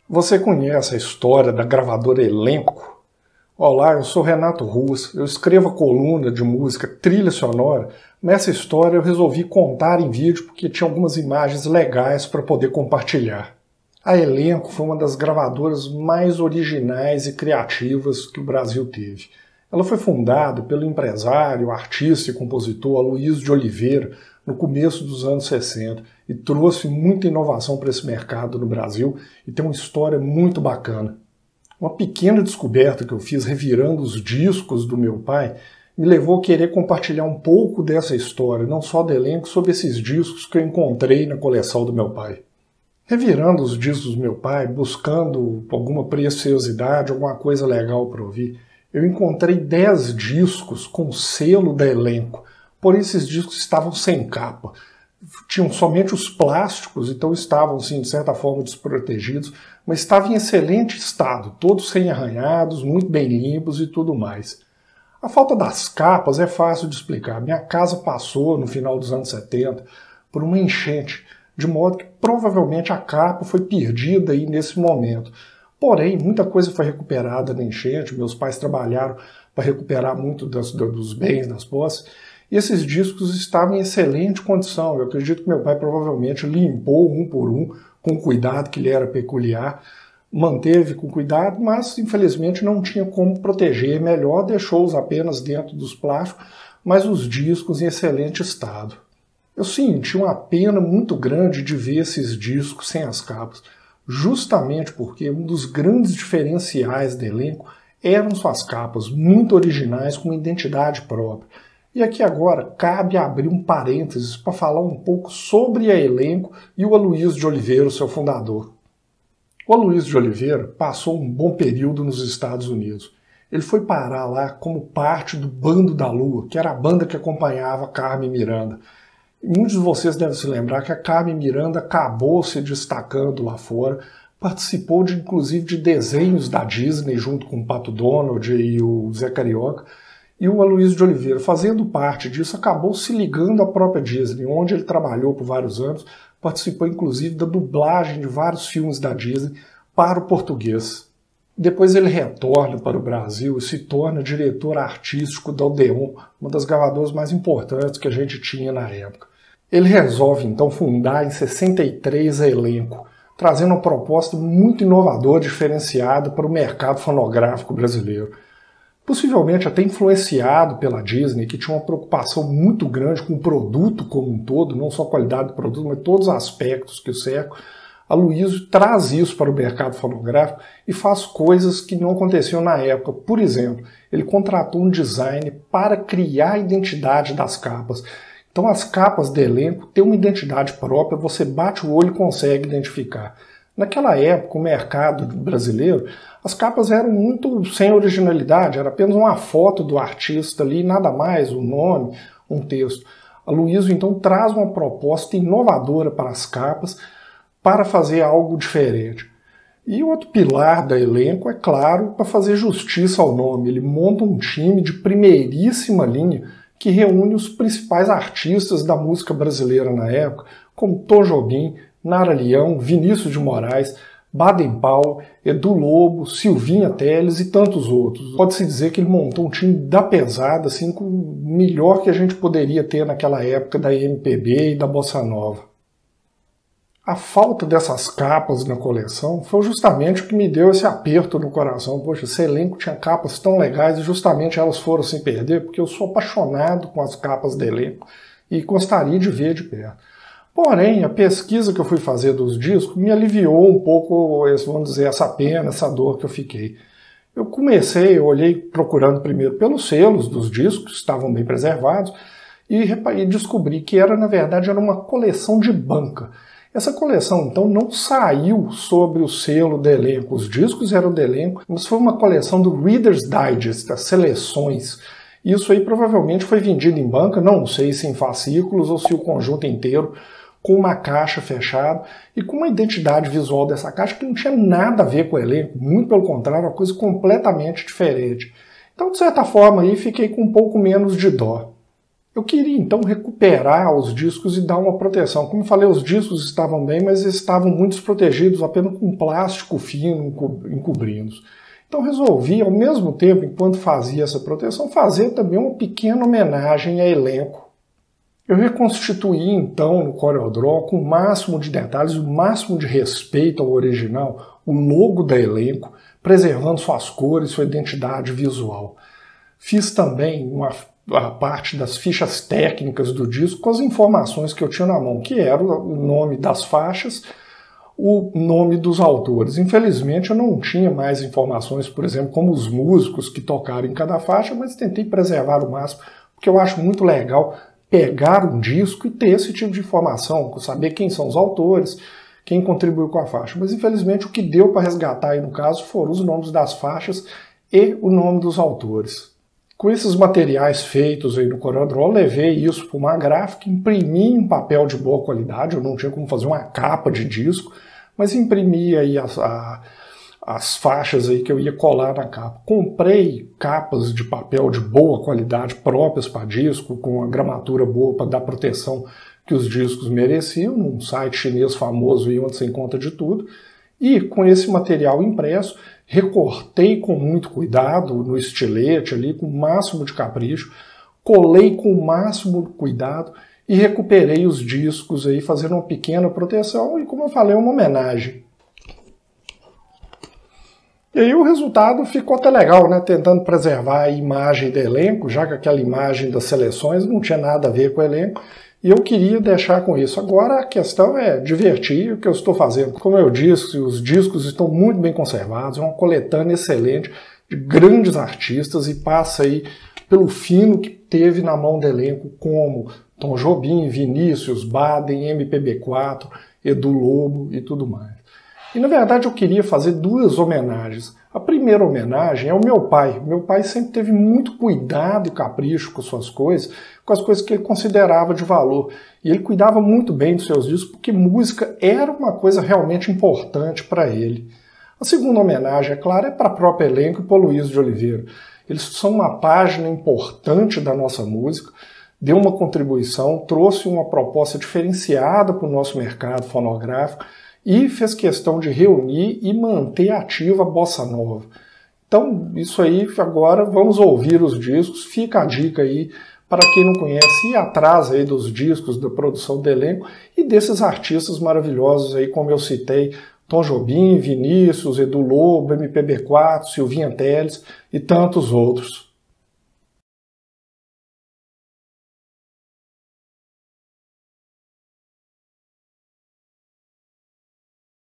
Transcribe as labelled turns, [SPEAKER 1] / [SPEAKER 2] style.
[SPEAKER 1] Você conhece a história da gravadora Elenco? Olá, eu sou Renato Ruas, eu escrevo a coluna de música Trilha Sonora, mas essa história eu resolvi contar em vídeo porque tinha algumas imagens legais para poder compartilhar. A Elenco foi uma das gravadoras mais originais e criativas que o Brasil teve. Ela foi fundada pelo empresário, artista e compositor Aloysio de Oliveira no começo dos anos 60 e trouxe muita inovação para esse mercado no Brasil e tem uma história muito bacana. Uma pequena descoberta que eu fiz revirando os discos do meu pai me levou a querer compartilhar um pouco dessa história, não só do Elenco, sobre esses discos que eu encontrei na coleção do meu pai. Revirando os discos do meu pai, buscando alguma preciosidade, alguma coisa legal para ouvir, eu encontrei 10 discos com selo da Elenco, porém esses discos estavam sem capa. Tinham somente os plásticos, então estavam, assim, de certa forma, desprotegidos, mas estavam em excelente estado, todos sem arranhados, muito bem limpos e tudo mais. A falta das capas é fácil de explicar. Minha casa passou, no final dos anos 70, por uma enchente, de modo que provavelmente a capa foi perdida aí nesse momento. Porém, muita coisa foi recuperada na enchente, meus pais trabalharam para recuperar muito dos bens, das posses, e esses discos estavam em excelente condição. Eu acredito que meu pai provavelmente limpou um por um, com cuidado que lhe era peculiar, manteve com cuidado, mas infelizmente não tinha como proteger melhor, deixou-os apenas dentro dos plásticos, mas os discos em excelente estado. Eu senti uma pena muito grande de ver esses discos sem as capas, justamente porque um dos grandes diferenciais do Elenco eram suas capas, muito originais, com uma identidade própria. E aqui agora cabe abrir um parênteses para falar um pouco sobre a Elenco e o Aloysio de Oliveira, o seu fundador. O Aloysio de Oliveira passou um bom período nos Estados Unidos. Ele foi parar lá como parte do Bando da Lua, que era a banda que acompanhava Carmen Miranda. Muitos de vocês devem se lembrar que a Carmen Miranda acabou se destacando lá fora, participou inclusive de desenhos da Disney junto com o Pato Donald e o Zé Carioca, e o Aloysio de Oliveira, fazendo parte disso, acabou se ligando à própria Disney, onde ele trabalhou por vários anos, participou inclusive da dublagem de vários filmes da Disney para o português. Depois ele retorna para o Brasil e se torna diretor artístico da Odeon, uma das gravadoras mais importantes que a gente tinha na época. Ele resolve então fundar em 63 a Elenco, trazendo uma proposta muito inovadora e diferenciada para o mercado fonográfico brasileiro. Possivelmente até influenciado pela Disney, que tinha uma preocupação muito grande com o produto como um todo, não só a qualidade do produto, mas todos os aspectos que o cercam. Aloysio traz isso para o mercado fonográfico e faz coisas que não aconteciam na época. Por exemplo, ele contratou um design para criar a identidade das capas. Então as capas do Elenco têm uma identidade própria, você bate o olho e consegue identificar. Naquela época, o mercado brasileiro, as capas eram muito sem originalidade, era apenas uma foto do artista ali, nada mais, um nome, um texto. Aloysio então traz uma proposta inovadora para as capas, para fazer algo diferente. E outro pilar da Elenco, é claro, para fazer justiça ao nome. Ele monta um time de primeiríssima linha que reúne os principais artistas da música brasileira na época, como Tom Jobim, Nara Leão, Vinícius de Moraes, Baden Powell, Edu Lobo, Silvinha Telles e tantos outros. Pode-se dizer que ele montou um time da pesada, assim, com o melhor que a gente poderia ter naquela época da MPB e da Bossa Nova. A falta dessas capas na coleção foi justamente o que me deu esse aperto no coração. Poxa, esse Elenco tinha capas tão legais e justamente elas foram se perder, porque eu sou apaixonado com as capas do Elenco e gostaria de ver de perto. Porém, a pesquisa que eu fui fazer dos discos me aliviou um pouco, vamos dizer, essa pena, essa dor que eu fiquei. Eu olhei procurando primeiro pelos selos dos discos, que estavam bem preservados, e descobri que na verdade, era uma coleção de banca. Essa coleção, então, não saiu sobre o selo do Elenco. Os discos eram do Elenco, mas foi uma coleção do Reader's Digest, as seleções. Isso aí provavelmente foi vendido em banca, não sei se em fascículos ou se o conjunto inteiro, com uma caixa fechada e com uma identidade visual dessa caixa que não tinha nada a ver com o Elenco, muito pelo contrário, uma coisa completamente diferente. Então, de certa forma, aí fiquei com um pouco menos de dó. Eu queria então recuperar os discos e dar uma proteção. Como eu falei, os discos estavam bem, mas estavam muito desprotegidos, apenas com plástico fino encobrindo-os. Então resolvi, ao mesmo tempo, enquanto fazia essa proteção, fazer também uma pequena homenagem a elenco. Eu reconstituí então no CorelDRAW, com o máximo de detalhes, o máximo de respeito ao original, o logo da elenco, preservando suas cores, sua identidade visual. Fiz também a parte das fichas técnicas do disco com as informações que eu tinha na mão, que era o nome das faixas, o nome dos autores. Infelizmente eu não tinha mais informações, por exemplo, como os músicos que tocaram em cada faixa, mas tentei preservar o máximo, porque eu acho muito legal pegar um disco e ter esse tipo de informação, saber quem são os autores, quem contribuiu com a faixa. Mas infelizmente o que deu para resgatar aí no caso foram os nomes das faixas e o nome dos autores. Com esses materiais feitos aí no CorelDRAW, levei isso para uma gráfica, imprimi em papel de boa qualidade, eu não tinha como fazer uma capa de disco, mas imprimi aí as faixas aí que eu ia colar na capa. Comprei capas de papel de boa qualidade próprias para disco, com uma gramatura boa para dar proteção que os discos mereciam, num site chinês famoso aí onde você encontra de tudo. E com esse material impresso, recortei com muito cuidado no estilete ali, com o máximo de capricho, colei com o máximo de cuidado e recuperei os discos aí, fazendo uma pequena proteção e, como eu falei, uma homenagem. E aí o resultado ficou até legal, né? Tentando preservar a imagem do elenco, já que aquela imagem das seleções não tinha nada a ver com o elenco, e eu queria deixar com isso. Agora a questão é divertir o que eu estou fazendo. Como eu disse, os discos estão muito bem conservados, é uma coletânea excelente de grandes artistas e passa aí pelo fino que teve na mão do elenco, como Tom Jobim, Vinícius, Baden, MPB4, Edu Lobo e tudo mais. E na verdade eu queria fazer duas homenagens. A primeira homenagem é ao meu pai. Meu pai sempre teve muito cuidado e capricho com suas coisas, com as coisas que ele considerava de valor. E ele cuidava muito bem dos seus discos, porque música era uma coisa realmente importante para ele. A segunda homenagem, é claro, é para o próprio elenco e para o Luiz de Oliveira. Eles são uma página importante da nossa música, deu uma contribuição, trouxe uma proposta diferenciada para o nosso mercado fonográfico, e fez questão de reunir e manter ativa a bossa nova. Então, isso aí, agora vamos ouvir os discos, fica a dica aí para quem não conhece, ir atrás aí dos discos, da produção do elenco e desses artistas maravilhosos aí, como eu citei, Tom Jobim, Vinícius, Edu Lobo, MPB4, Silvinha Telles e tantos outros.